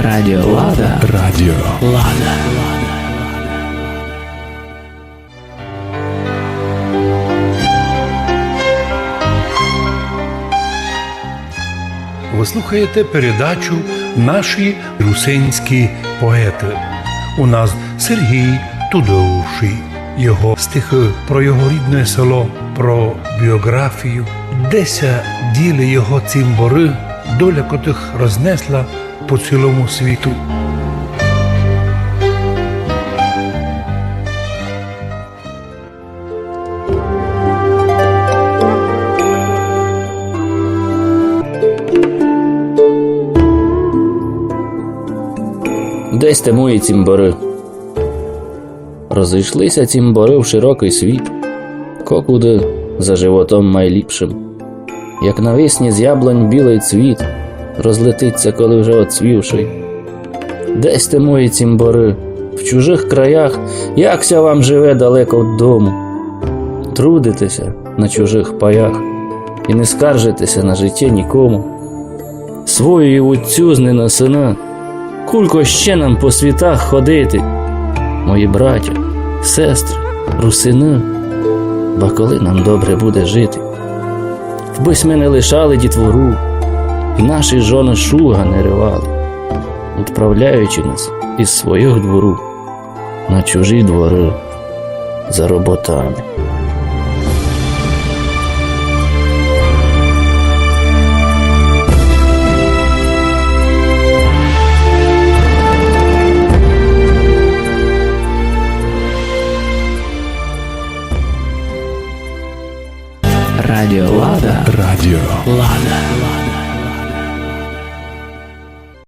Радіо Лада. Радіо Лада. Ви слухаєте передачу «Наші русинські поети». У нас Сергій Тудовший. Його стихи про його рідне село, про біографію. Деся діли його цимбори, доля котрих рознесла по цілому світу. Десь те мої цімбори. Розійшлися цімбори в широкий світ, кокуди за животом майліпшим. Як навесні з яблонь білий цвіт розлетиться, коли вже оцвівший. Десь те мої цімбори, в чужих краях, якся вам живе далеко від дому. Трудитеся на чужих паях і не скаржитеся на життя нікому. Своєї вудцю знена сина, кулько ще нам по світах ходити, мої браття, сестри, русини, ба коли нам добре буде жити. Вбись ми не лишали дітвору, і наші жони шуга не ривали, відправляючи нас із своїх двору на чужі двори за роботами. Радіо Лада. Радіо Лада.